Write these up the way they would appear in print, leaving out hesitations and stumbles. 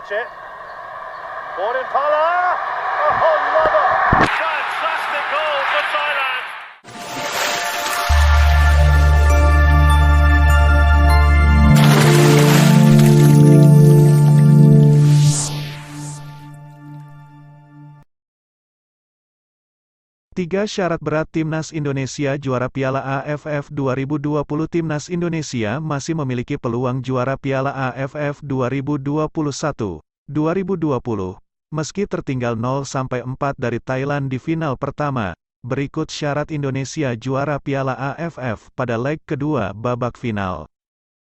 touch it. Ball in Pala. Oh, lover. Fantastic goal for Thailand. Tiga syarat berat Timnas Indonesia juara Piala AFF 2020. Timnas Indonesia masih memiliki peluang juara Piala AFF 2021, 2020, meski tertinggal 0-4 dari Thailand di final pertama. Berikut syarat Indonesia juara Piala AFF pada leg kedua babak final.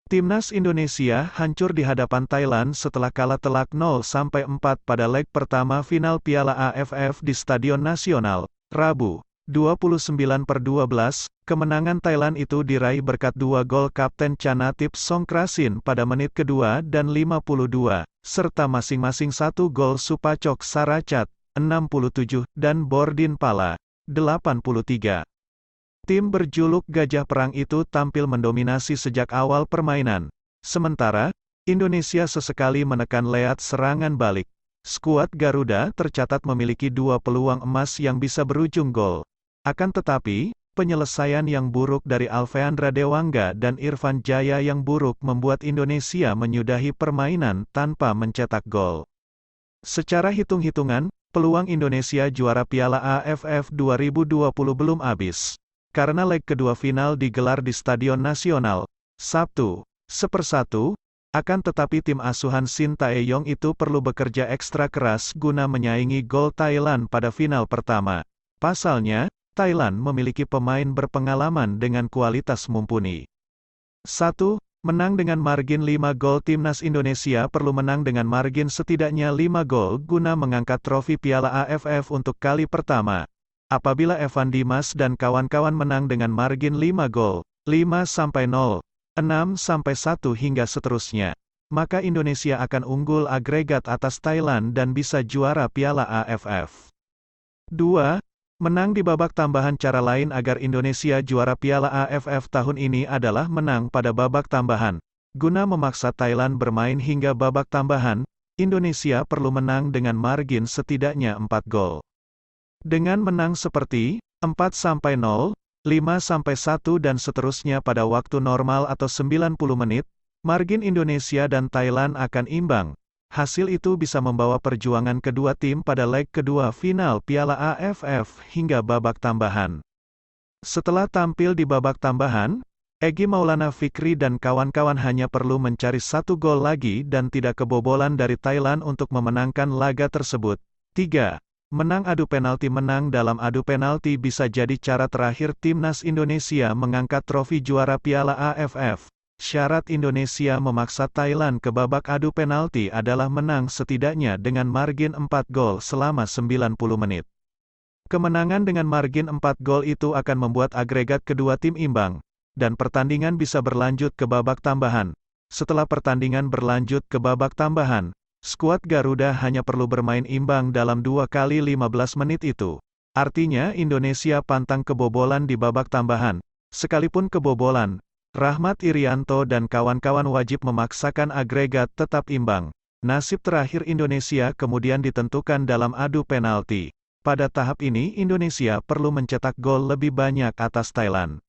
Timnas Indonesia hancur di hadapan Thailand setelah kalah telak 0-4 pada leg pertama final Piala AFF di Stadion Nasional, Rabu, 29/12, kemenangan Thailand itu diraih berkat dua gol Kapten Chanatip Songkrasin pada menit kedua dan 52, serta masing-masing satu gol Supachok Saracat, 67, dan Bordin Pala, 83. Tim berjuluk Gajah Perang itu tampil mendominasi sejak awal permainan. Sementara, Indonesia sesekali menekan lead serangan balik. Skuad Garuda tercatat memiliki dua peluang emas yang bisa berujung gol. Akan tetapi, penyelesaian yang buruk dari Alfeandra Dewangga dan Irfan Jaya yang buruk membuat Indonesia menyudahi permainan tanpa mencetak gol. Secara hitung-hitungan, peluang Indonesia juara Piala AFF 2020 belum habis. Karena leg kedua final digelar di Stadion Nasional, Sabtu, 1/1, akan tetapi tim asuhan Shin Tae-yong itu perlu bekerja ekstra keras guna menyaingi gol Thailand pada final pertama. Pasalnya, Thailand memiliki pemain berpengalaman dengan kualitas mumpuni. 1. Menang dengan margin 5 gol. Timnas Indonesia perlu menang dengan margin setidaknya 5 gol guna mengangkat trofi Piala AFF untuk kali pertama. Apabila Evan Dimas dan kawan-kawan menang dengan margin 5 gol, 5-0, 6-1 hingga seterusnya, maka Indonesia akan unggul agregat atas Thailand dan bisa juara Piala AFF. 2. Menang di babak tambahan. Cara lain agar Indonesia juara Piala AFF tahun ini adalah menang pada babak tambahan. Guna memaksa Thailand bermain hingga babak tambahan, Indonesia perlu menang dengan margin setidaknya 4 gol. Dengan menang seperti 4-0, 5-1 dan seterusnya pada waktu normal atau 90 menit, margin Indonesia dan Thailand akan imbang. Hasil itu bisa membawa perjuangan kedua tim pada leg kedua final Piala AFF hingga babak tambahan. Setelah tampil di babak tambahan, Egy Maulana Fikri dan kawan-kawan hanya perlu mencari satu gol lagi dan tidak kebobolan dari Thailand untuk memenangkan laga tersebut. 3. Menang adu penalti. Menang dalam adu penalti bisa jadi cara terakhir Timnas Indonesia mengangkat trofi juara Piala AFF. Syarat Indonesia memaksa Thailand ke babak adu penalti adalah menang setidaknya dengan margin 4 gol selama 90 menit. Kemenangan dengan margin 4 gol itu akan membuat agregat kedua tim imbang, dan pertandingan bisa berlanjut ke babak tambahan. Setelah pertandingan berlanjut ke babak tambahan, skuad Garuda hanya perlu bermain imbang dalam 2 kali 15 menit itu. Artinya Indonesia pantang kebobolan di babak tambahan. Sekalipun kebobolan, Rahmat Irianto dan kawan-kawan wajib memaksakan agregat tetap imbang. Nasib terakhir Indonesia kemudian ditentukan dalam adu penalti. Pada tahap ini Indonesia perlu mencetak gol lebih banyak atas Thailand.